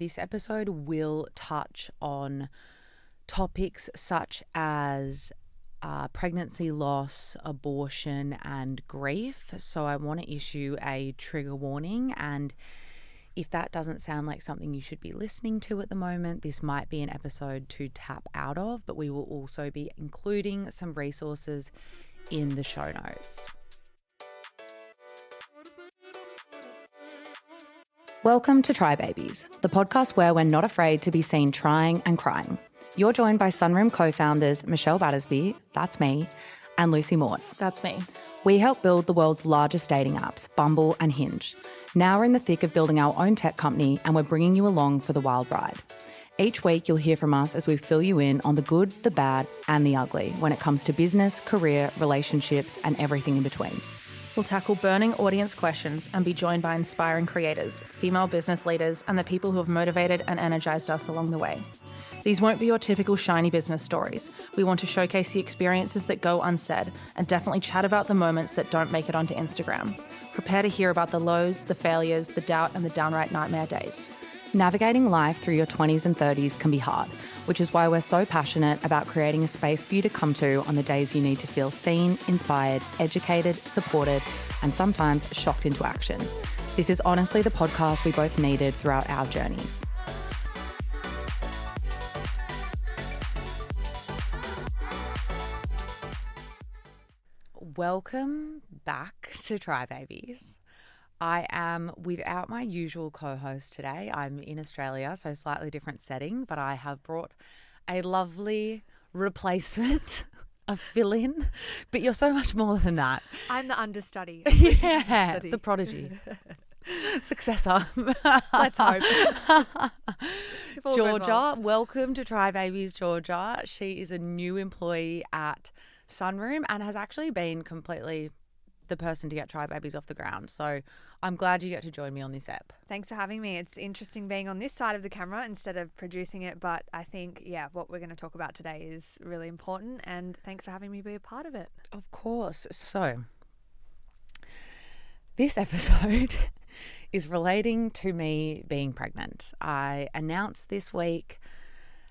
This episode will touch on topics such as pregnancy loss, abortion, and grief. So I want to issue a trigger warning, and if that doesn't sound like something you should be listening to at the moment, this might be an episode to tap out of, but we will also be including some resources in the show notes. Welcome to Try Babies, the podcast where we're not afraid to be seen trying and crying. You're joined by Sunroom co-founders Michelle Battersby, that's me, and Lucy Mort. That's me. We help build the world's largest dating apps, Bumble and Hinge. Now we're in the thick of building our own tech company, and we're bringing you along for the wild ride. Each week you'll hear from us as we fill you in on the good, the bad, and the ugly when it comes to business, career, relationships, and everything in between. We'll tackle burning audience questions and be joined by inspiring creators, female business leaders, and the people who have motivated and energized us along the way. These won't be your typical shiny business stories. We want to showcase the experiences that go unsaid and definitely chat about the moments that don't make it onto Instagram. Prepare to hear about the lows, the failures, the doubt, and the downright nightmare days. Navigating life through your 20s and 30s can be hard, which is why we're so passionate about creating a space for you to come to on the days you need to feel seen, inspired, educated, supported, and sometimes shocked into action. This is honestly the podcast we both needed throughout our journeys. Welcome back to Try Babies. I am without my usual co-host today. I'm in Australia, so slightly different setting, but I have brought a lovely replacement, a fill-in, but you're so much more than that. I'm the understudy. Yeah, the prodigy. Successor. Let's hope. Georgia, welcome to Try Babies, Georgia. She is a new employee at Sunroom and has actually been completely the person to get Try Babies off the ground. So I'm glad you get to join me on this ep. Thanks for having me. It's interesting being on this side of the camera instead of producing it, but I think, what we're going to talk about today is really important, and thanks for having me be a part of it. Of course. So this episode is relating to me being pregnant. I announced this week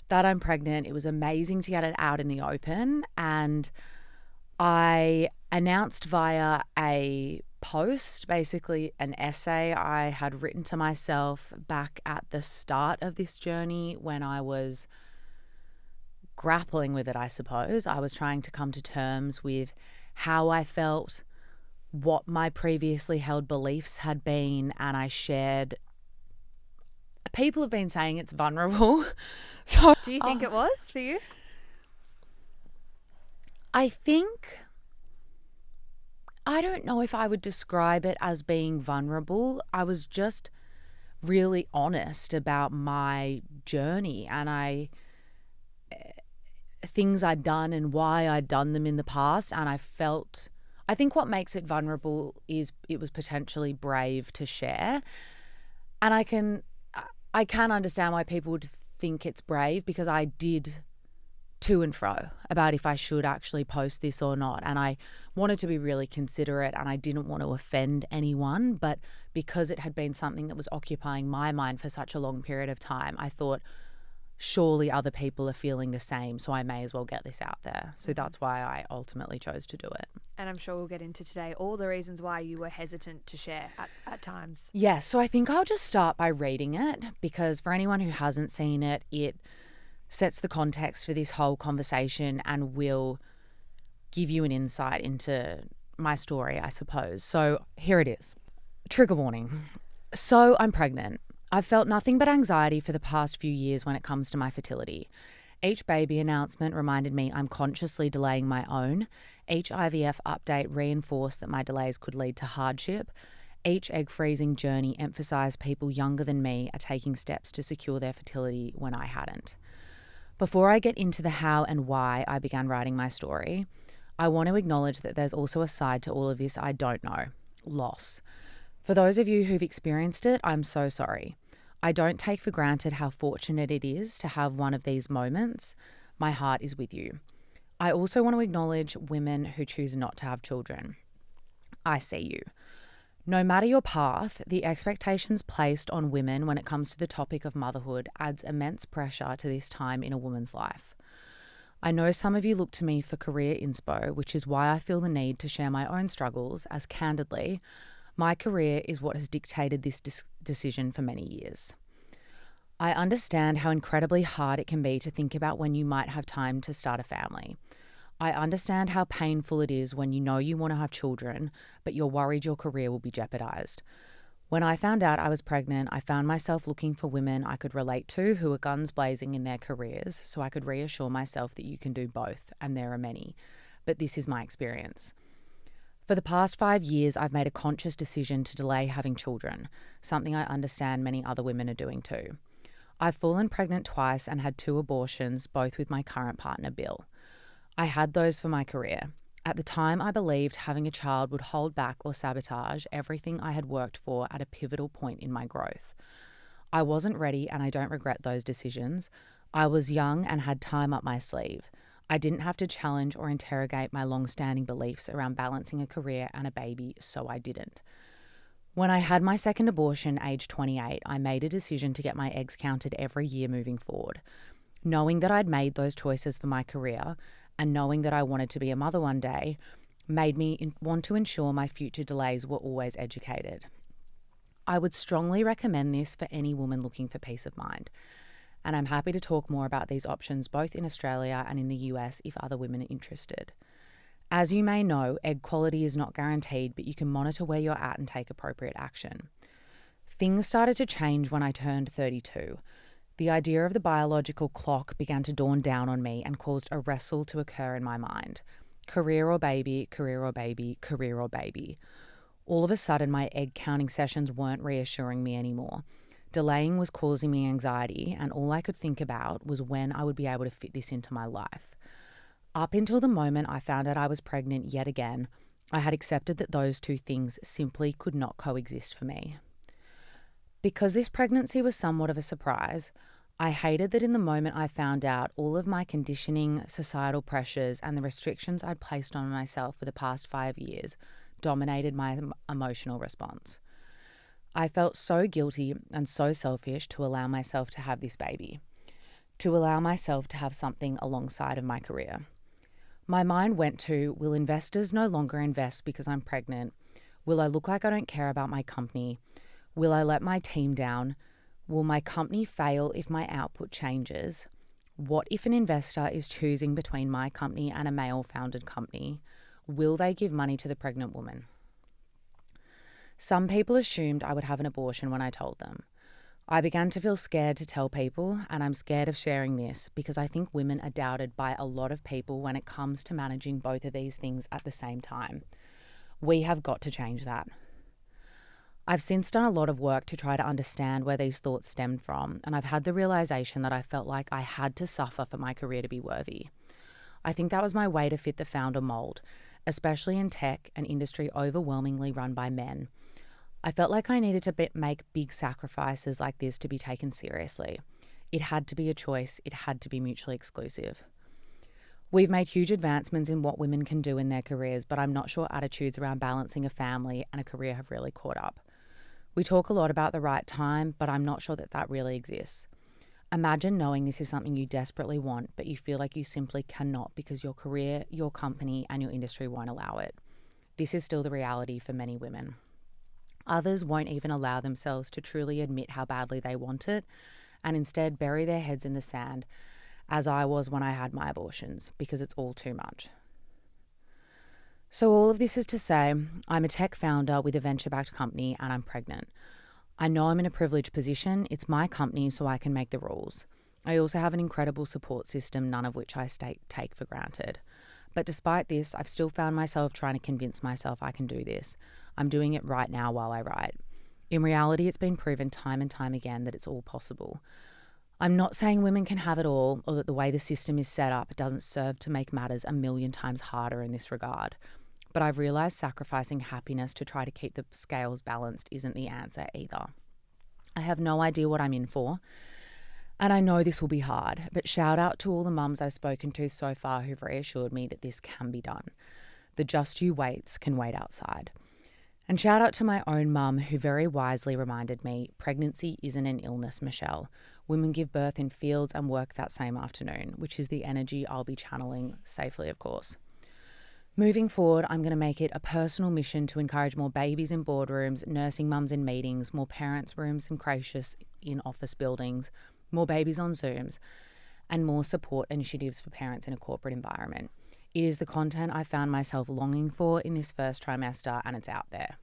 that I'm pregnant. It was amazing to get it out in the open, and I announced via a post, basically an essay I had written to myself back at the start of this journey when I was grappling with it, I suppose. I was trying to come to terms with how I felt, what my previously held beliefs had been, and I shared. People have been saying it's vulnerable. So do you think it was for you? I don't know if I would describe it as being vulnerable. I was just really honest about my journey and things I'd done and why I'd done them in the past. And I think what makes it vulnerable is it was potentially brave to share. And I can understand why people would think it's brave, because I did to and fro about if I should actually post this or not. And I wanted to be really considerate and I didn't want to offend anyone. But because it had been something that was occupying my mind for such a long period of time, I thought surely other people are feeling the same, so I may as well get this out there. So that's why I ultimately chose to do it. And I'm sure we'll get into today all the reasons why you were hesitant to share at times. Yeah, so I think I'll just start by reading it, because for anyone who hasn't seen it, it sets the context for this whole conversation and will give you an insight into my story, I suppose. So here it is. Trigger warning. So I'm pregnant. I've felt nothing but anxiety for the past few years when it comes to my fertility. Each baby announcement reminded me I'm consciously delaying my own. Each IVF update reinforced that my delays could lead to hardship. Each egg freezing journey emphasised people younger than me are taking steps to secure their fertility when I hadn't. Before I get into the how and why I began writing my story, I want to acknowledge that there's also a side to all of this I don't know: loss. For those of you who've experienced it, I'm so sorry. I don't take for granted how fortunate it is to have one of these moments. My heart is with you. I also want to acknowledge women who choose not to have children. I see you. No matter your path, the expectations placed on women when it comes to the topic of motherhood adds immense pressure to this time in a woman's life. I know some of you look to me for career inspo, which is why I feel the need to share my own struggles, as candidly, my career is what has dictated this decision for many years. I understand how incredibly hard it can be to think about when you might have time to start a family. I understand how painful it is when you know you want to have children, but you're worried your career will be jeopardized. When I found out I was pregnant, I found myself looking for women I could relate to who were guns blazing in their careers, so I could reassure myself that you can do both, and there are many. But this is my experience. For the past 5 years, I've made a conscious decision to delay having children, something I understand many other women are doing too. I've fallen pregnant twice and had 2 abortions, both with my current partner, Bill. I had those for my career. At the time, I believed having a child would hold back or sabotage everything I had worked for at a pivotal point in my growth. I wasn't ready, and I don't regret those decisions. I was young and had time up my sleeve. I didn't have to challenge or interrogate my long-standing beliefs around balancing a career and a baby, so I didn't. When I had my second abortion, aged 28, I made a decision to get my eggs counted every year moving forward. Knowing that I'd made those choices for my career, and knowing that I wanted to be a mother one day, made me want to ensure my future delays were always educated. I would strongly recommend this for any woman looking for peace of mind, and I'm happy to talk more about these options both in Australia and in the US if other women are interested. As you may know, egg quality is not guaranteed, but you can monitor where you're at and take appropriate action. Things started to change when I turned 32. The idea of the biological clock began to dawn down on me and caused a wrestle to occur in my mind. Career or baby, career or baby, career or baby. All of a sudden, my egg counting sessions weren't reassuring me anymore. Delaying was causing me anxiety, and all I could think about was when I would be able to fit this into my life. Up until the moment I found out I was pregnant yet again, I had accepted that those 2 things simply could not coexist for me. Because this pregnancy was somewhat of a surprise, I hated that in the moment I found out, all of my conditioning, societal pressures, and the restrictions I'd placed on myself for the past 5 years dominated my emotional response. I felt so guilty and so selfish to allow myself to have this baby, to allow myself to have something alongside of my career. My mind went to, will investors no longer invest because I'm pregnant? Will I look like I don't care about my company? Will I let my team down? Will my company fail if my output changes? What if an investor is choosing between my company and a male-founded company? Will they give money to the pregnant woman? Some people assumed I would have an abortion when I told them. I began to feel scared to tell people, and I'm scared of sharing this because I think women are doubted by a lot of people when it comes to managing both of these things at the same time. We have got to change that. I've since done a lot of work to try to understand where these thoughts stemmed from, and I've had the realization that I felt like I had to suffer for my career to be worthy. I think that was my way to fit the founder mold, especially in tech, an industry overwhelmingly run by men. I felt like I needed to make big sacrifices like this to be taken seriously. It had to be a choice. It had to be mutually exclusive. We've made huge advancements in what women can do in their careers, but I'm not sure attitudes around balancing a family and a career have really caught up. We talk a lot about the right time, but I'm not sure that that really exists. Imagine knowing this is something you desperately want, but you feel like you simply cannot because your career, your company, and your industry won't allow it. This is still the reality for many women. Others won't even allow themselves to truly admit how badly they want it and instead bury their heads in the sand, as I was when I had my abortions, because it's all too much. So all of this is to say, I'm a tech founder with a venture-backed company and I'm pregnant. I know I'm in a privileged position. It's my company, so I can make the rules. I also have an incredible support system, none of which I take for granted. But despite this, I've still found myself trying to convince myself I can do this. I'm doing it right now while I write. In reality, it's been proven time and time again that it's all possible. I'm not saying women can have it all or that the way the system is set up doesn't serve to make matters a million times harder in this regard. But I've realised sacrificing happiness to try to keep the scales balanced isn't the answer either. I have no idea what I'm in for, and I know this will be hard, but shout out to all the mums I've spoken to so far who've reassured me that this can be done. The just you waits can wait outside. And shout out to my own mum, who very wisely reminded me, pregnancy isn't an illness, Michelle. Women give birth in fields and work that same afternoon, which is the energy I'll be channeling safely, of course. Moving forward, I'm going to make it a personal mission to encourage more babies in boardrooms, nursing mums in meetings, more parents' rooms and creches in office buildings, more babies on Zooms, and more support initiatives for parents in a corporate environment. It is the content I found myself longing for in this first trimester, and it's out there.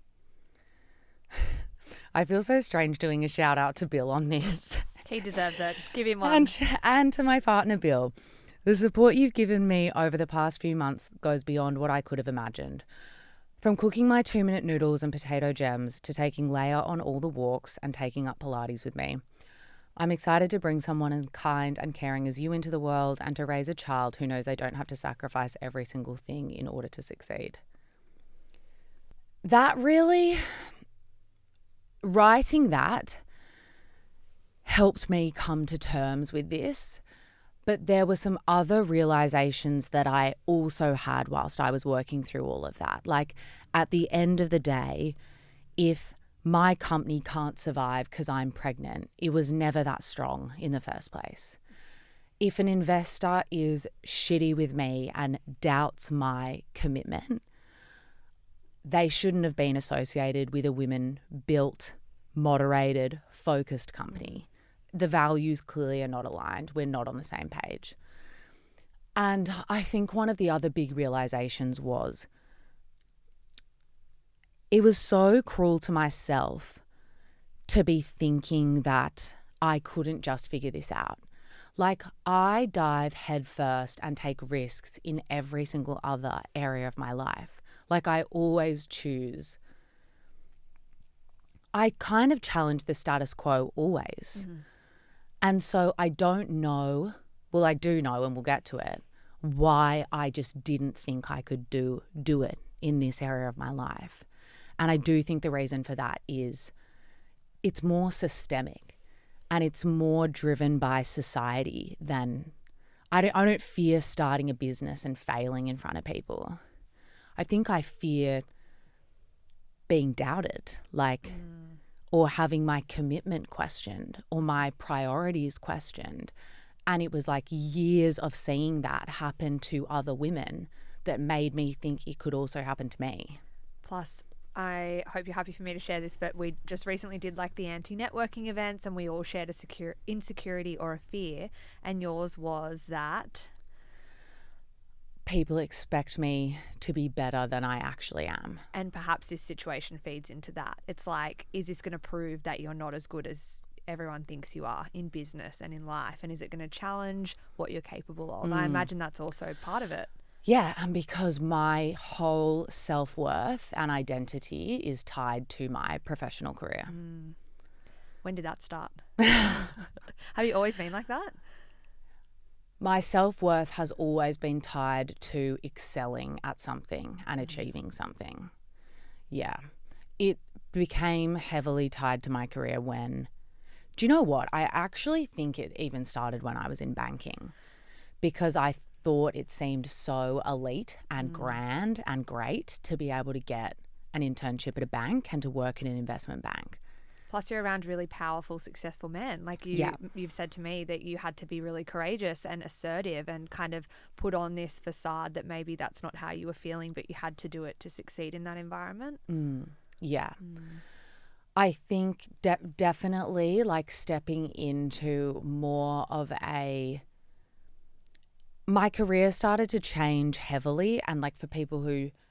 I feel so strange doing a shout out to Bill on this. He deserves it. Give him one. And to my partner, Bill. The support you've given me over the past few months goes beyond what I could have imagined. From cooking my 2-minute noodles and potato gems to taking Leia on all the walks and taking up Pilates with me. I'm excited to bring someone as kind and caring as you into the world and to raise a child who knows they don't have to sacrifice every single thing in order to succeed. That really, writing that helped me come to terms with this, but there were some other realizations that I also had whilst I was working through all of that. Like, at the end of the day, if my company can't survive because I'm pregnant, it was never that strong in the first place. If an investor is shitty with me and doubts my commitment, they shouldn't have been associated with a women-built, moderated, focused company. The values clearly are not aligned. We're not on the same page. And I think one of the other big realizations was it was so cruel to myself to be thinking that I couldn't just figure this out. Like, I dive headfirst and take risks in every single other area of my life. Like, I always choose. I kind of challenge the status quo always. Mm-hmm. And so I don't know, well, I do know, and we'll get to it, why I just didn't think I could do it in this area of my life. And I do think the reason for that is it's more systemic and it's more driven by society than I don't fear starting a business and failing in front of people. I think I fear being doubted, or having my commitment questioned or my priorities questioned. And it was like years of seeing that happen to other women that made me think it could also happen to me. Plus, I hope you're happy for me to share this, but we just recently did like the anti-networking events and we all shared a insecurity or a fear, and yours was that people expect me to be better than I actually am. And perhaps this situation feeds into that. It's like, is this going to prove that you're not as good as everyone thinks you are in business and in life? And is it going to challenge what you're capable of? I imagine that's also part of it. Yeah, and because my whole self-worth and identity is tied to my professional career. When did that start? Have you always been like that? My self-worth has always been tied to excelling at something and achieving something. Yeah. It became heavily tied to my career when, do you know what? I actually think it even started when I was in banking, because I thought it seemed so elite and grand and great to be able to get an internship at a bank and to work in an investment bank. Plus, you're around really powerful, successful men. Like you've said to me that you had to be really courageous and assertive and kind of put on this facade that maybe that's not how you were feeling, but you had to do it to succeed in that environment. Yeah. I think definitely like stepping into more of my career started to change heavily. And like for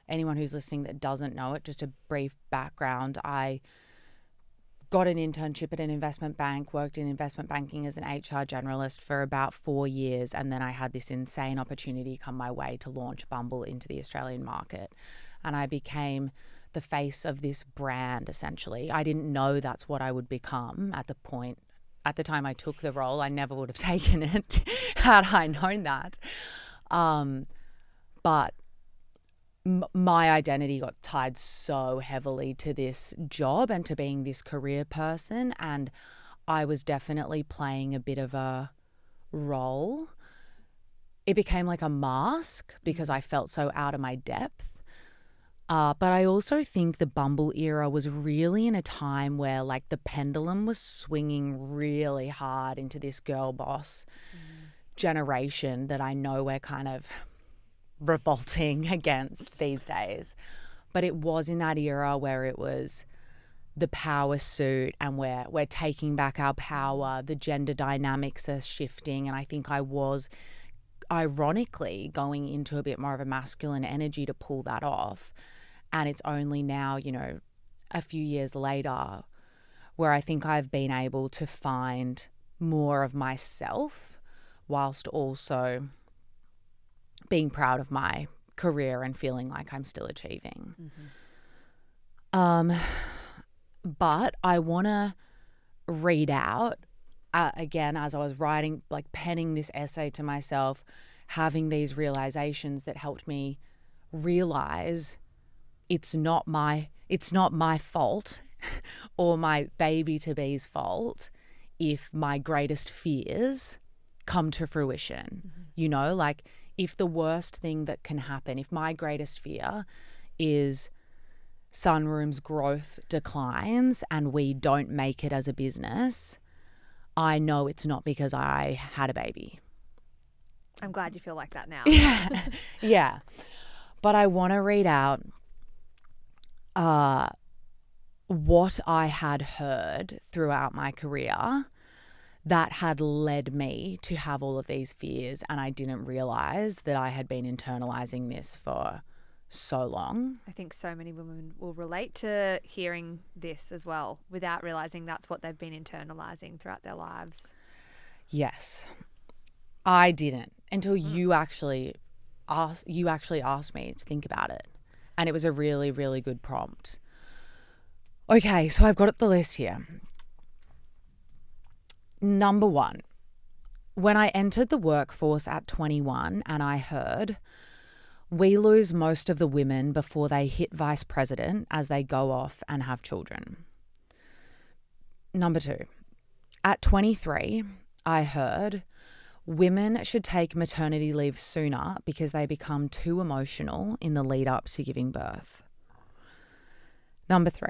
anyone who's listening that doesn't know it, just a brief background, I got an internship at an investment bank, worked in investment banking as an HR generalist for about 4 years. And then I had this insane opportunity come my way to launch Bumble into the Australian market. And I became the face of this brand, essentially. I didn't know that's what I would become at the time I took the role. I never would have taken it had I known that. But my identity got tied so heavily to this job and to being this career person. And I was definitely playing a bit of a role. It became like a mask because I felt so out of my depth. But I also think the Bumble era was really in a time where like the pendulum was swinging really hard into this girl boss generation that I know we're kind of revolting against these days. But it was in that era where it was the power suit and we're taking back our power, the gender dynamics are shifting. And I think I was ironically going into a bit more of a masculine energy to pull that off. And it's only now, you know, a few years later where I think I've been able to find more of myself whilst also being proud of my career and feeling like I'm still achieving. But I want to read out, again, as I was writing, like penning this essay to myself, having these realizations that helped me realize it's not my fault or my baby to be's fault if my greatest fears come to fruition. You know, like if the worst thing that can happen, if my greatest fear is Sunroom's growth declines and we don't make it as a business, I know it's not because I had a baby. I'm glad you feel like that now. Yeah. But I want to read out what I had heard throughout my career that had led me to have all of these fears, and I didn't realize that I had been internalizing this for so long. I think so many women will relate to hearing this as well without realizing that's what they've been internalizing throughout their lives. Yes. I didn't until you actually asked me to think about it. And it was a really, really good prompt. Okay, so I've got the list here. Number 1, when I entered the workforce at 21 and I heard, we lose most of the women before they hit vice president as they go off and have children. Number 2, at 23, I heard, women should take maternity leave sooner because they become too emotional in the lead up to giving birth. Number 3,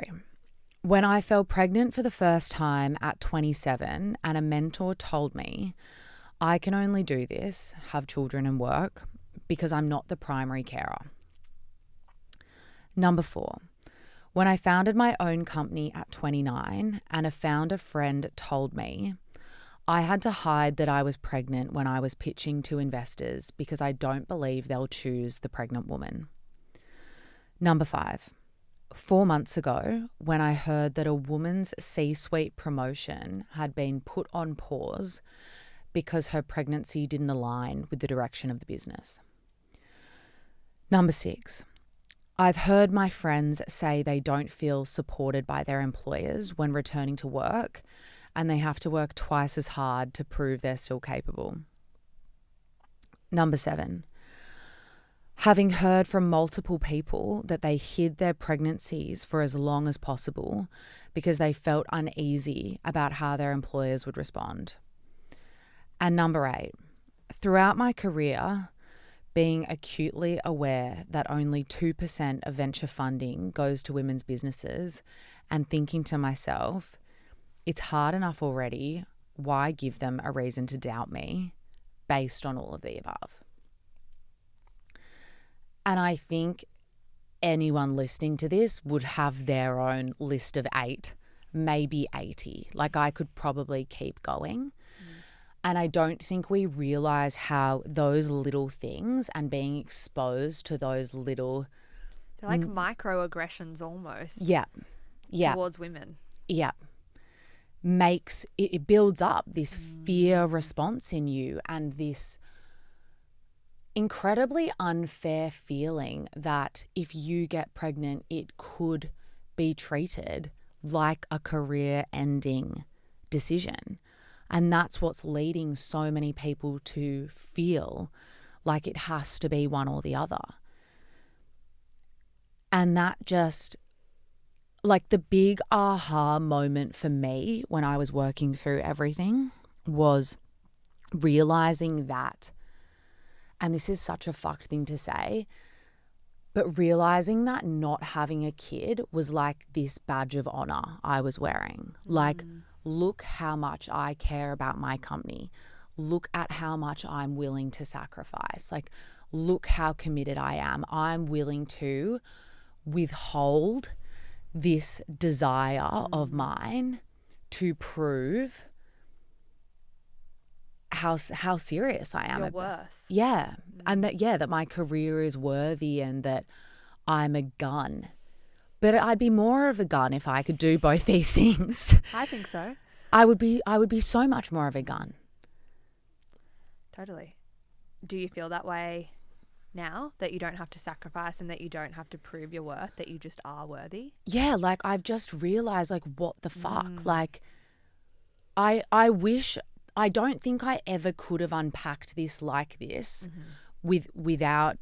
when I fell pregnant for the first time at 27 and a mentor told me I can only do this, have children and work, because I'm not the primary carer. Number 4, when I founded my own company at 29 and a founder friend told me I had to hide that I was pregnant when I was pitching to investors because I don't believe they'll choose the pregnant woman. Number 5, 4 months ago, when I heard that a woman's C-suite promotion had been put on pause because her pregnancy didn't align with the direction of the business. Number 6, I've heard my friends say they don't feel supported by their employers when returning to work and they have to work twice as hard to prove they're still capable. Number 7, having heard from multiple people that they hid their pregnancies for as long as possible because they felt uneasy about how their employers would respond. And number 8, throughout my career, being acutely aware that only 2% of venture funding goes to women's businesses and thinking to myself, it's hard enough already, why give them a reason to doubt me based on all of the above? And I think anyone listening to this would have their own list of 8, maybe 80. Like I could probably keep going. And I don't think we realize how those little things and being exposed to those little... They're like microaggressions almost. Yeah. Towards women. Yeah. It builds up this fear response in you and this incredibly unfair feeling that if you get pregnant, it could be treated like a career-ending decision. And that's what's leading so many people to feel like it has to be one or the other. And that just, like the big aha moment for me when I was working through everything was realizing that, and this is such a fucked thing to say, But realizing that not having a kid was like this badge of honor I was wearing. Like, look how much I care about my company. Look at how much I'm willing to sacrifice. Like, look how committed I am. I'm willing to withhold this desire of mine to prove how serious I am. Your worth. Yeah. And that my career is worthy and that I'm a gun. But I'd be more of a gun if I could do both these things. I think so. I would be so much more of a gun. Totally. Do you feel that way now, that you don't have to sacrifice and that you don't have to prove your worth, that you just are worthy? Yeah, like I've just realized, like, what the fuck? Like, I wish, I don't think I ever could have unpacked this like this without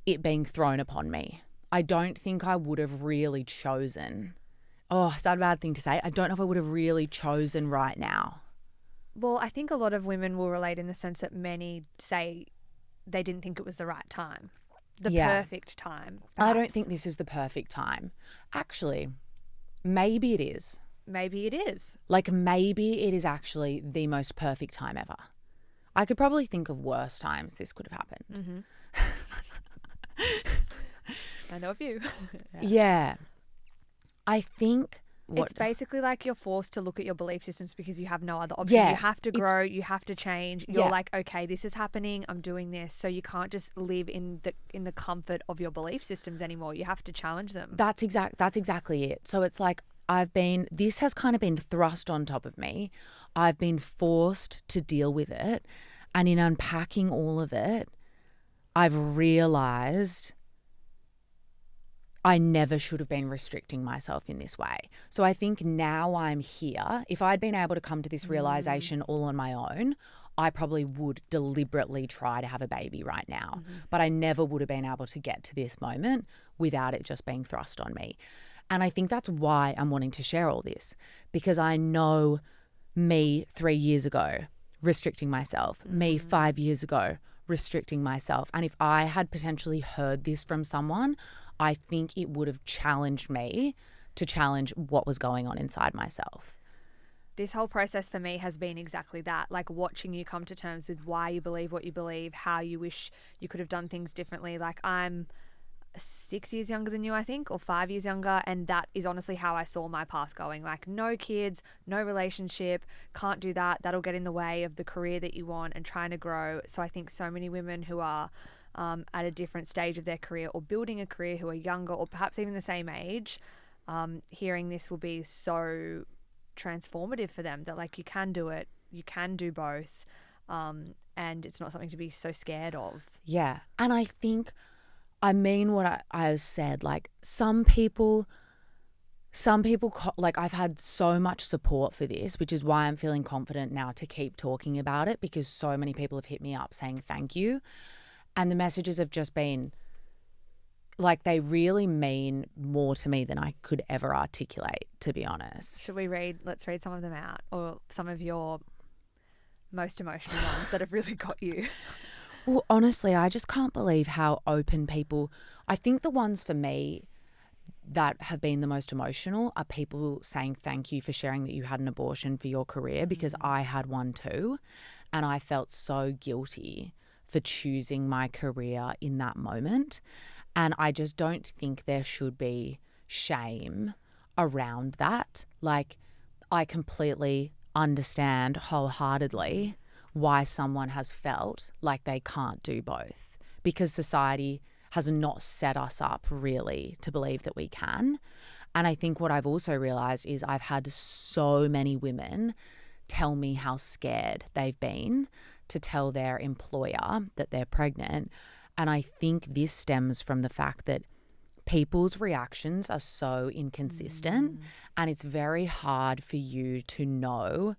it being thrown upon me. I don't think I would have really chosen. Oh, is that a bad thing to say? I don't know if I would have really chosen right now. Well, I think a lot of women will relate in the sense that many say they didn't think it was the right time, the perfect time. Perhaps. I don't think this is the perfect time. Actually, maybe it is. Maybe it is. Like, maybe it is actually the most perfect time ever. I could probably think of worse times this could have happened. I know a few. Yeah. I think it's basically like you're forced to look at your belief systems because you have no other option. Yeah, you have to grow, you have to change. You're like, okay, this is happening, I'm doing this. So you can't just live in the comfort of your belief systems anymore. You have to challenge them. That's exactly it. So it's like this has kind of been thrust on top of me. I've been forced to deal with it. And in unpacking all of it, I've realized I never should have been restricting myself in this way. So I think now I'm here. If I'd been able to come to this realization all on my own, I probably would deliberately try to have a baby right now. But I never would have been able to get to this moment without it just being thrust on me. And I think that's why I'm wanting to share all this, because I know me 3 years ago restricting myself, me 5 years ago restricting myself. And if I had potentially heard this from someone, I think it would have challenged me to challenge what was going on inside myself. This whole process for me has been exactly that, like watching you come to terms with why you believe what you believe, how you wish you could have done things differently. Like, I'm 6 years younger than you, I think, or 5 years younger. And that is honestly how I saw my path going. Like, no kids, no relationship, can't do that. That'll get in the way of the career that you want and trying to grow. So I think so many women who are at a different stage of their career or building a career, who are younger or perhaps even the same age, hearing this will be so transformative for them, that like, you can do it, you can do both, and it's not something to be so scared of. Yeah. And I think I mean what I said. Like, some people, like, I've had so much support for this, which is why I'm feeling confident now to keep talking about it, because so many people have hit me up saying thank you. And the messages have just been, like, they really mean more to me than I could ever articulate, to be honest. Should we let's read some of them out, or some of your most emotional ones that have really got you? Well, honestly, I just can't believe how open people, I think the ones for me that have been the most emotional are people saying thank you for sharing that you had an abortion for your career, because I had one too. And I felt so guilty for choosing my career in that moment. And I just don't think there should be shame around that. Like, I completely understand wholeheartedly why someone has felt like they can't do both, because society has not set us up really to believe that we can. And I think what I've also realized is I've had so many women tell me how scared they've been to tell their employer that they're pregnant. And I think this stems from the fact that people's reactions are so inconsistent, and it's very hard for you to know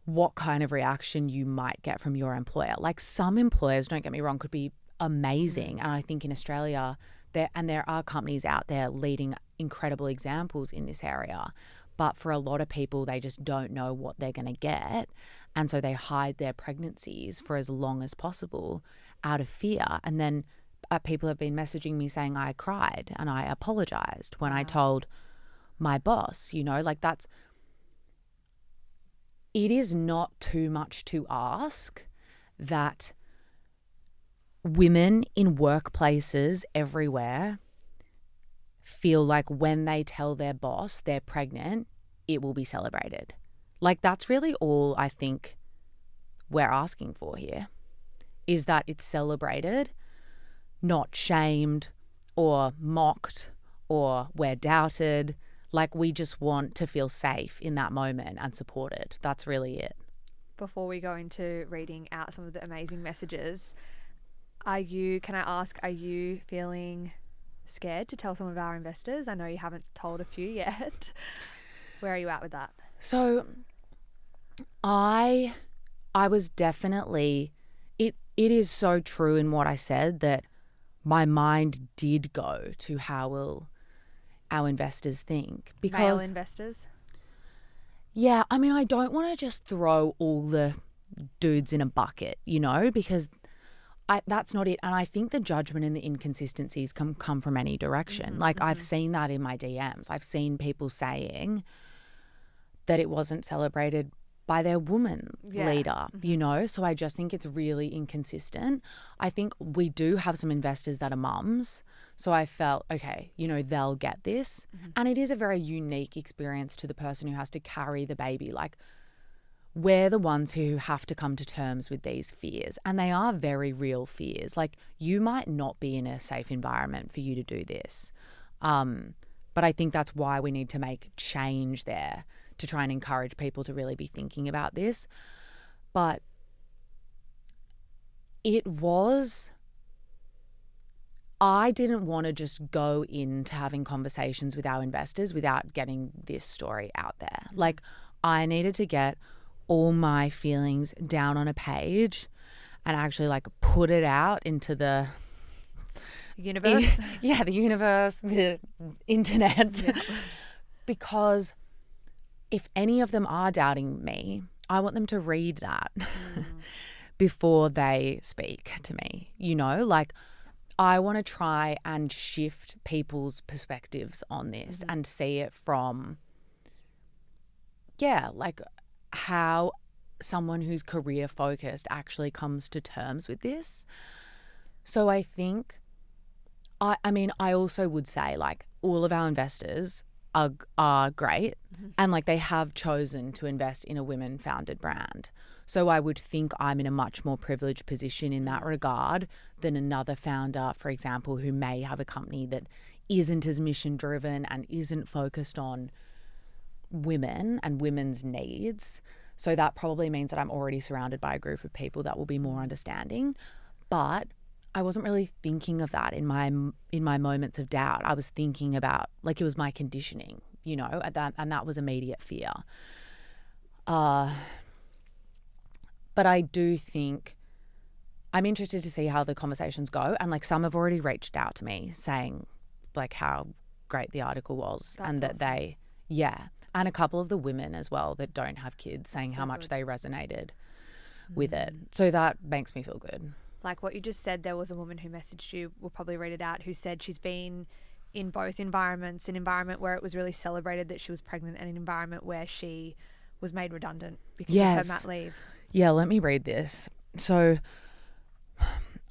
what kind of reaction you might get from your employer. Like, some employers, don't get me wrong, could be amazing. And I think in Australia, there are companies out there leading incredible examples in this area. But for a lot of people, they just don't know what they're going to get. And so they hide their pregnancies for as long as possible out of fear. And then people have been messaging me saying I cried and I apologized when I told my boss, like it is not too much to ask that women in workplaces everywhere feel like when they tell their boss they're pregnant, it will be celebrated. Like, that's really all I think we're asking for here, is that it's celebrated, not shamed or mocked or we're doubted. Like, we just want to feel safe in that moment and supported. That's really it. Before we go into reading out some of the amazing messages, are you feeling scared to tell some of our investors? I know you haven't told a few yet. Where are you at with that? So I was definitely, it is so true in what I said that my mind did go to how will our investors think. Because male investors? Yeah, I mean, I don't want to just throw all the dudes in a bucket, because that's not it. And I think the judgment and the inconsistencies come from any direction. I've seen that in my DMs. I've seen people saying that it wasn't celebrated by their woman leader, So I just think it's really inconsistent. I think we do have some investors that are mums. So I felt, okay, they'll get this. And it is a very unique experience to the person who has to carry the baby. Like, we're the ones who have to come to terms with these fears. And they are very real fears. Like, you might not be in a safe environment for you to do this. But I think that's why we need to make change there, to try and encourage people to really be thinking about this. But I didn't want to just go into having conversations with our investors without getting this story out there. Like, I needed to get all my feelings down on a page and actually put it out into the universe. The universe, the internet. Yeah. Because if any of them are doubting me, I want them to read that before they speak to me. I want to try and shift people's perspectives on this and see it from, how someone who's career focused actually comes to terms with this. So I think, I also would say all of our investors are great and they have chosen to invest in a women-founded brand. So I would think I'm in a much more privileged position in that regard than another founder, for example, who may have a company that isn't as mission-driven and isn't focused on women and women's needs. So that probably means that I'm already surrounded by a group of people that will be more understanding. But I wasn't really thinking of that in my moments of doubt. I was thinking about it was my conditioning, and that was immediate fear. But I do think I'm interested to see how the conversations go. And some have already reached out to me saying how great the article was. That's and that awesome. And a couple of the women as well that don't have kids saying so how much good. they resonated with it. So that makes me feel good. Like what you just said, there was a woman who messaged you, we'll probably read it out, who said she's been in both environments, an environment where it was really celebrated that she was pregnant and an environment where she was made redundant because of her mat leave. Yeah, let me read this. So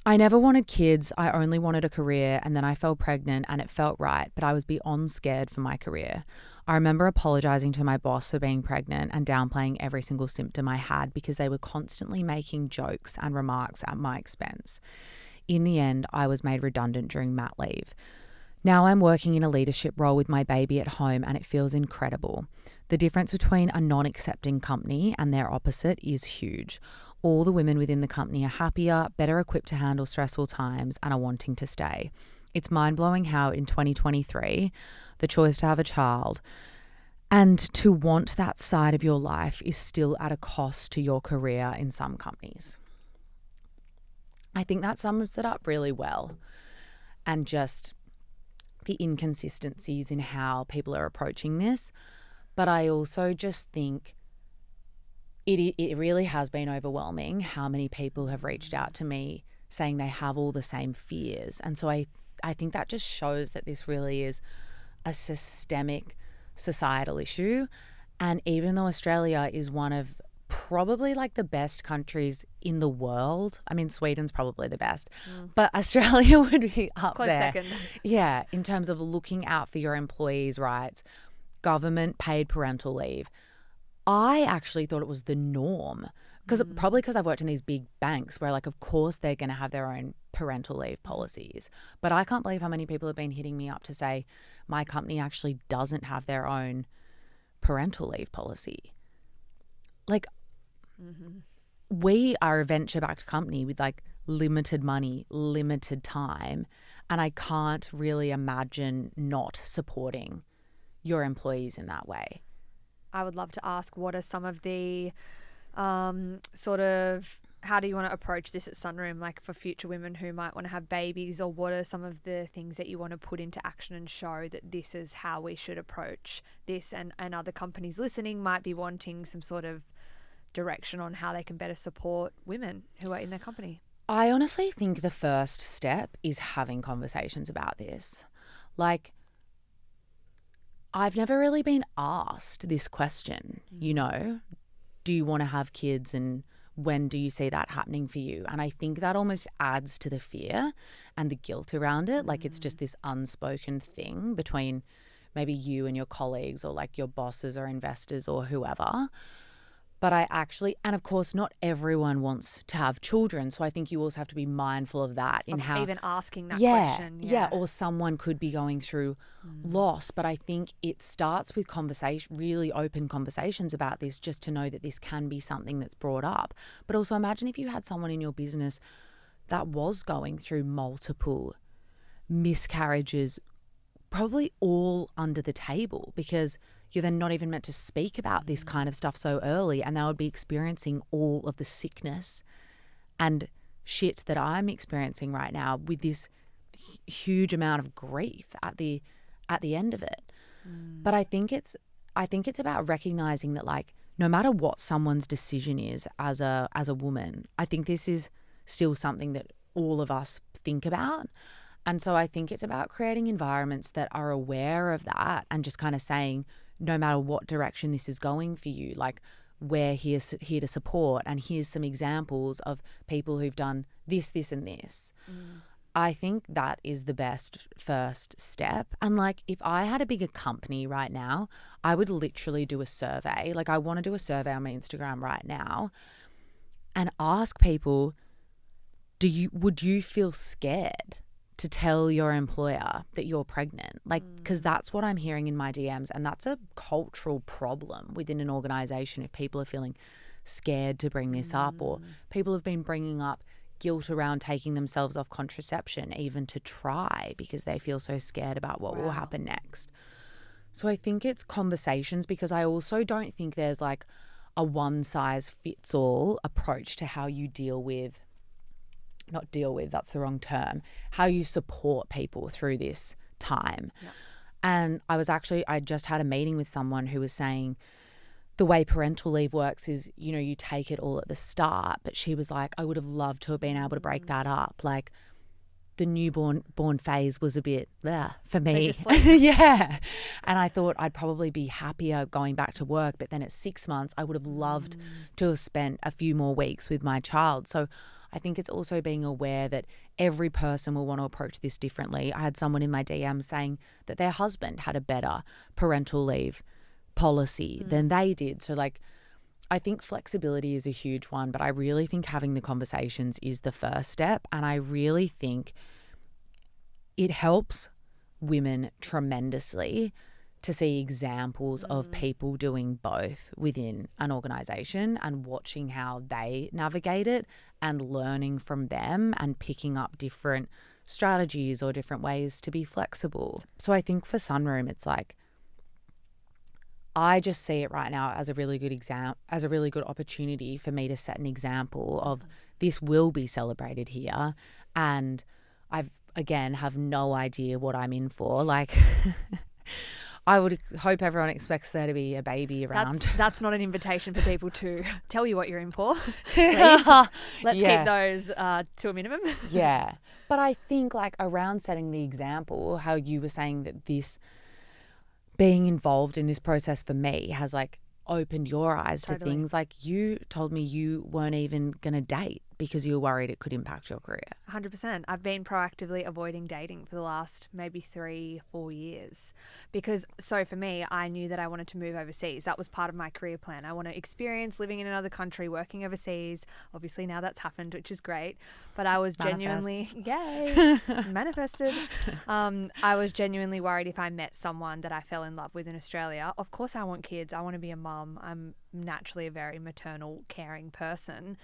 I never wanted kids. I only wanted a career, and then I fell pregnant and it felt right, but I was beyond scared for my career. I remember apologizing to my boss for being pregnant and downplaying every single symptom I had because they were constantly making jokes and remarks at my expense. In the end, I was made redundant during mat leave. Now I'm working in a leadership role with my baby at home and it feels incredible. The difference between a non-accepting company and their opposite is huge. All the women within the company are happier, better equipped to handle stressful times and are wanting to stay. It's mind-blowing how in 2023, the choice to have a child and to want that side of your life is still at a cost to your career in some companies. I think that sums it up really well. And just the inconsistencies in how people are approaching this. But I also just think it really has been overwhelming how many people have reached out to me saying they have all the same fears. And so I think that just shows that this really is a systemic societal issue. And even though Australia is one of probably like the best countries in the world, I mean, Sweden's probably the best, but Australia would be up Close there. second. Yeah, in terms of looking out for your employees' rights, government paid parental leave. I actually thought it was the norm probably because I've worked in these big banks where, like, of course they're going to have their own parental leave policies. But I can't believe how many people have been hitting me up to say my company actually doesn't have their own parental leave policy. Like, we are a venture-backed company with like limited money, limited time, and I can't really imagine not supporting your employees in that way. I would love to ask, what are some of the sort of, how do you want to approach this at Sunroom, like for future women who might want to have babies, or what are some of the things that you want to put into action and show that this is how we should approach this, and other companies listening might be wanting some sort of direction on how they can better support women who are in their company? I honestly think the first step is having conversations about this. Like, I've never really been asked this question, you know, do you want to have kids and when do you see that happening for you? And I think that almost adds to the fear and the guilt around it. Like, it's just this unspoken thing between maybe you and your colleagues or like your bosses or investors or whoever. But I actually, and of course, not everyone wants to have children. So I think you also have to be mindful of that in how even asking that question. Yeah. Or someone could be going through loss. But I think it starts with conversation, really open conversations about this, just to know that this can be something that's brought up. But also imagine if you had someone in your business that was going through multiple miscarriages, probably all under the table, because you're then not even meant to speak about this kind of stuff so early, and they would be experiencing all of the sickness and shit that I'm experiencing right now with this huge amount of grief at the end of it. But I think it's about recognizing that, like, no matter what someone's decision is as a woman, I think this is still something that all of us think about. And so I think it's about creating environments that are aware of that and just kind of saying, no matter what direction this is going for you, like, we're here to support, and here's some examples of people who've done this, this, and this. I think that is the best first step. And like, if I had a bigger company right now, I would literally do a survey. Like, I want to do a survey on my Instagram right now and ask people, would you feel scared to tell your employer that you're pregnant? Like, because that's what I'm hearing in my DMs, and that's a cultural problem within an organization if people are feeling scared to bring this up, or people have been bringing up guilt around taking themselves off contraception even to try because they feel so scared about what will happen next. So I think it's conversations, because I also don't think there's like a one size fits all approach to how you that's the wrong term, how you support people through this time. And I just had a meeting with someone who was saying the way parental leave works is, you know, you take it all at the start, but she was like, I would have loved to have been able to break that up. Like, the newborn phase was a bit for me. Yeah. And I thought I'd probably be happier going back to work, but then at 6 months I would have loved to have spent a few more weeks with my child. So I think it's also being aware that every person will want to approach this differently. I had someone in my DM saying that their husband had a better parental leave policy than they did. So like, I think flexibility is a huge one, but I really think having the conversations is the first step. And I really think it helps women tremendously to see examples of people doing both within an organization and watching how they navigate it and learning from them and picking up different strategies or different ways to be flexible. So I think for Sunroom, it's like, I just see it right now as a really good opportunity for me to set an example of this will be celebrated here. And I've, again, have no idea what I'm in for. Like, I would hope everyone expects there to be a baby around. That's not an invitation for people to tell you what you're in for. Please. Let's keep those to a minimum. Yeah. But I think like around setting the example, how you were saying that this being involved in this process for me has like opened your eyes to things. Like you told me you weren't even going to date because you were worried it could impact your career. 100%. I've been proactively avoiding dating for the last maybe 3-4 years because so for me, I knew that I wanted to move overseas. That was part of my career plan. I want to experience living in another country, working overseas. Obviously now that's happened, which is great. But I was genuinely, yay, manifested. I was genuinely worried if I met someone that I fell in love with in Australia. Of course I want kids. I want to be a mum. I'm naturally a very maternal, caring person.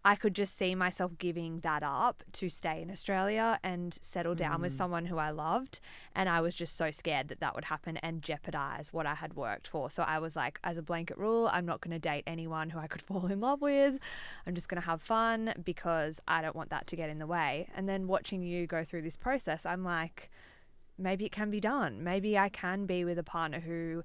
I could just see myself giving that up to stay in Australia and settle down with someone who I loved. And I was just so scared that that would happen and jeopardize what I had worked for. So I was like, as a blanket rule, I'm not going to date anyone who I could fall in love with. I'm just going to have fun because I don't want that to get in the way. And then watching you go through this process, I'm like, maybe it can be done. Maybe I can be with a partner who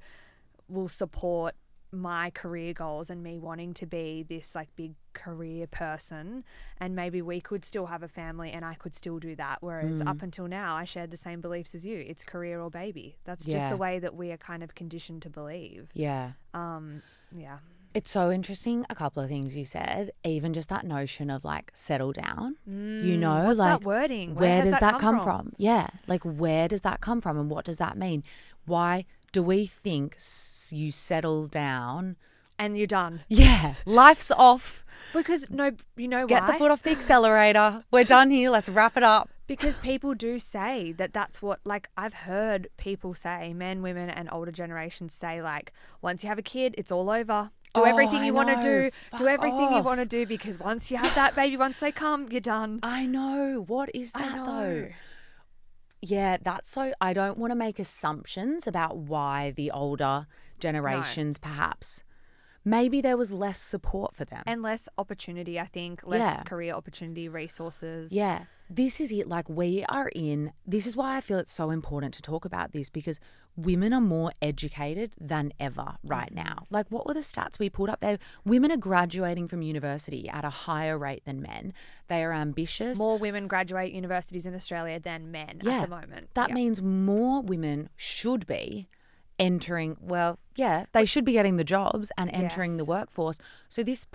will support my career goals and me wanting to be this like big career person, and maybe we could still have a family and I could still do that, whereas up until now I shared the same beliefs as you. It's career or baby. That's just the way that we are kind of conditioned to believe. Yeah. It's so interesting, a couple of things you said, even just that notion of like settle down, you know, what's like that wording? Where does that come from? Yeah. Like where does that come from and what does that mean? Why do we think you settle down and you're done? Yeah. Life's off. Because you know Get why? the foot off the accelerator. We're done here. Let's wrap it up. Because people do say that that's what, like, I've heard people say, men, women, and older generations say, like, once you have a kid, it's all over. Do everything you want to do. Do everything you want to do, because once you have that baby, once they come, you're done. I know. What is that though? Yeah, that's so. I don't want to make assumptions about why the older generations perhaps. Maybe there was less support for them. And less opportunity, I think. Less career opportunity, resources. Yeah. This is it. Like this is why I feel it's so important to talk about this, because women are more educated than ever right now. Like, what were the stats we pulled up there? Women are graduating from university at a higher rate than men. They are ambitious. More women graduate universities in Australia than men at the moment. That means more women should be entering, they should be getting the jobs and entering the workforce. So this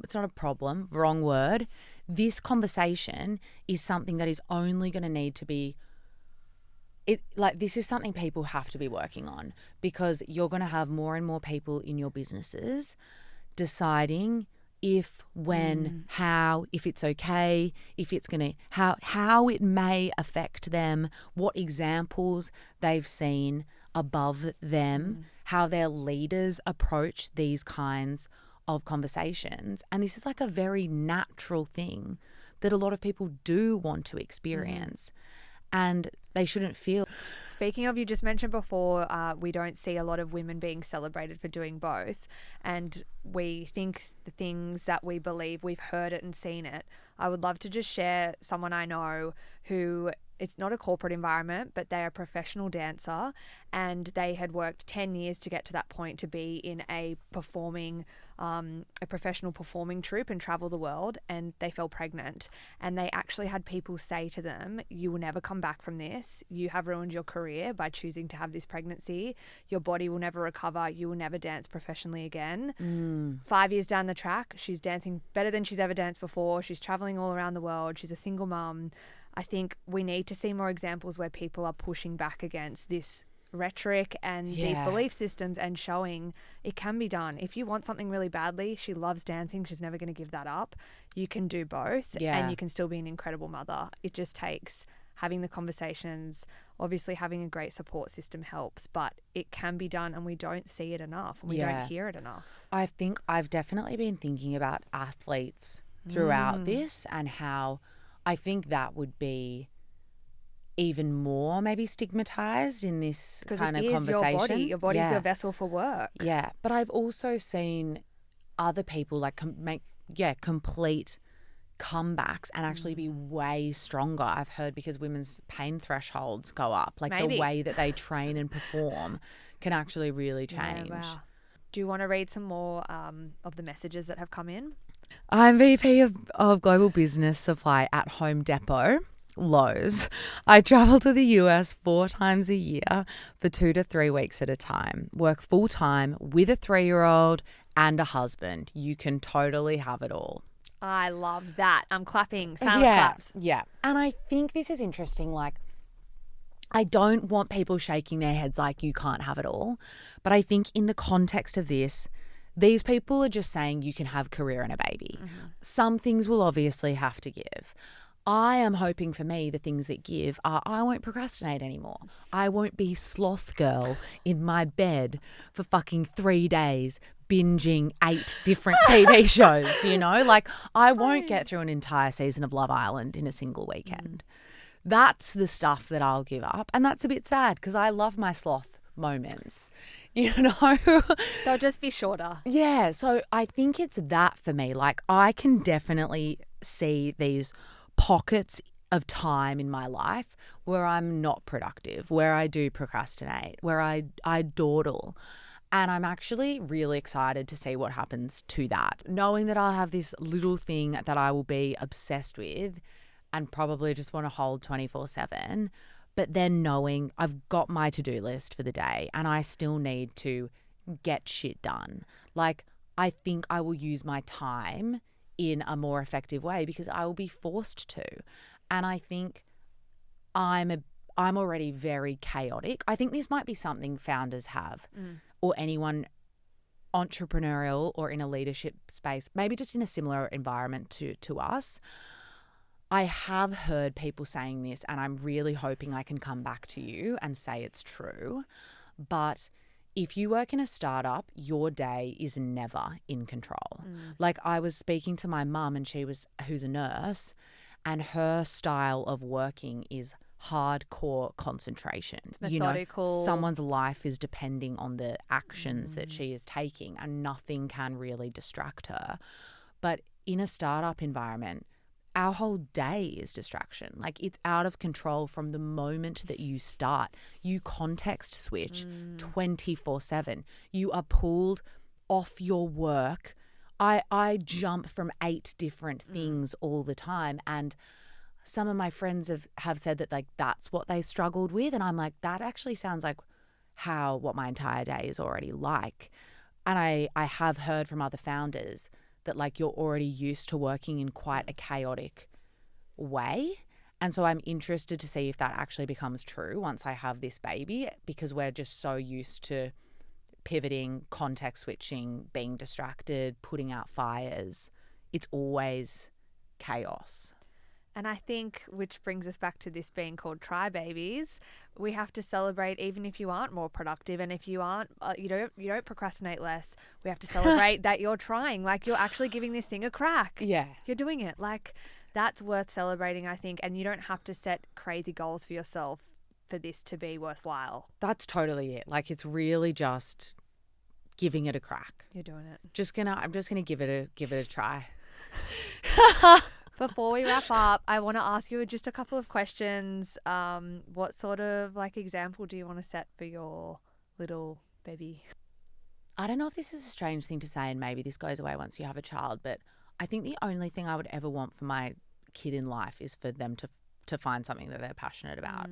it's not a problem, wrong word. This conversation is something that is only going to need to be this is something people have to be working on, because you're going to have more and more people in your businesses deciding if, when, how, if it's okay, if it's going to, how it may affect them, what examples they've seen above them, how their leaders approach these kinds of conversations. And this is like a very natural thing that a lot of people do want to experience. And they shouldn't feel. Speaking of, you just mentioned before, we don't see a lot of women being celebrated for doing both. And we think the things that we believe, we've heard it and seen it. I would love to just share someone I know who, it's not a corporate environment, but they're a professional dancer, and they had worked 10 years to get to that point, to be in a professional performing troupe and travel the world, and they fell pregnant. And they actually had people say to them, you will never come back from this. You have ruined your career by choosing to have this pregnancy. Your body will never recover. You will never dance professionally again. 5 years down the track, she's dancing better than she's ever danced before. She's traveling all around the world. She's a single mum. I think we need to see more examples where people are pushing back against this rhetoric and these belief systems and showing it can be done. If you want something really badly, she loves dancing, she's never going to give that up. You can do both and you can still be an incredible mother. It just takes having the conversations. Obviously having a great support system helps, but it can be done, and we don't see it enough, and we don't hear it enough. I think I've definitely been thinking about athletes throughout this, and how I think that would be even more maybe stigmatized in this kind of conversation. Your body's your vessel for work. Yeah. But I've also seen other people like make complete comebacks and actually be way stronger. I've heard because women's pain thresholds go up. Like Maybe. the way that they train and perform can actually really change. Yeah, wow. Do you want to read some more of the messages that have come in? I'm VP of Global Business Supply at Home Depot, Lowe's. I travel to the US 4 times a year for 2 to 3 weeks at a time. Work full time with a 3-year-old and a husband. You can totally have it all. I love that. I'm clapping. Silent claps. Yeah. And I think this is interesting. Like, I don't want people shaking their heads like you can't have it all. But I think in the context of this, these people are just saying you can have a career and a baby. Mm-hmm. Some things will obviously have to give. I am hoping for me the things that give are I won't procrastinate anymore. I won't be sloth girl in my bed for fucking 3 days binging 8 different TV shows, you know? Like, I won't get through an entire season of Love Island in a single weekend. That's the stuff that I'll give up. And that's a bit sad because I love my sloth moments, you know? They'll just be shorter. Yeah. So I think it's that for me. Like, I can definitely see these pockets of time in my life where I'm not productive, where I do procrastinate, where I dawdle. And I'm actually really excited to see what happens to that, knowing that I'll have this little thing that I will be obsessed with and probably just want to hold 24/7. But then knowing I've got my to-do list for the day and I still need to get shit done. Like, I think I will use my time in a more effective way because I will be forced to. And I think I'm already very chaotic. I think this might be something founders have or anyone entrepreneurial or in a leadership space, maybe just in a similar environment to us. I have heard people saying this and I'm really hoping I can come back to you and say it's true. But if you work in a startup, your day is never in control. Like, I was speaking to my mum and who's a nurse, and her style of working is hardcore concentration. Methodical. You know, someone's life is depending on the actions that she is taking and nothing can really distract her. But in a startup environment, our whole day is distraction. Like, it's out of control from the moment that you start. You context switch 24/7. You are pulled off your work. I jump from 8 different things all the time. And some of my friends have said that, like, that's what they struggled with. And I'm like, that actually sounds like what my entire day is already like. And I have heard from other founders that, like, you're already used to working in quite a chaotic way. And so I'm interested to see if that actually becomes true once I have this baby, because we're just so used to pivoting, context switching, being distracted, putting out fires. It's always chaos. And I think, which brings us back to this being called Try Babies, we have to celebrate even if you aren't more productive, and if you aren't, you don't procrastinate less. We have to celebrate that you're trying, like, you're actually giving this thing a crack. Yeah. You're doing it. Like, that's worth celebrating, I think. And you don't have to set crazy goals for yourself for this to be worthwhile. That's totally it. Like, it's really just giving it a crack. You're doing it. I'm just gonna give it a try. Before we wrap up, I want to ask you just a couple of questions. What sort of, like, example do you want to set for your little baby? I don't know if this is a strange thing to say, and maybe this goes away once you have a child, but I think the only thing I would ever want for my kid in life is for them to find something that they're passionate about.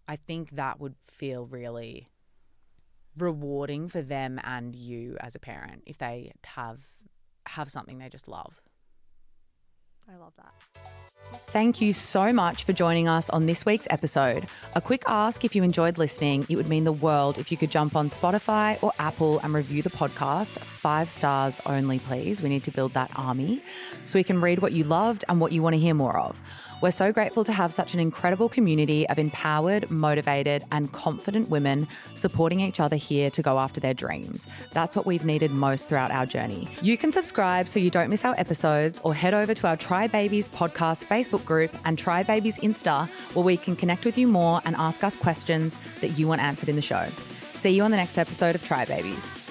I think that would feel really rewarding for them and you as a parent if they have something they just love. I love that. Thank you so much for joining us on this week's episode. A quick ask: if you enjoyed listening, it would mean the world if you could jump on Spotify or Apple and review the podcast. 5 stars only, please. We need to build that army so we can read what you loved and what you want to hear more of. We're so grateful to have such an incredible community of empowered, motivated, and confident women supporting each other here to go after their dreams. That's what we've needed most throughout our journey. You can subscribe so you don't miss our episodes, or head over to our Try Babies podcast Facebook group and Try Babies Insta, where we can connect with you more and ask us questions that you want answered in the show. See you on the next episode of Try Babies.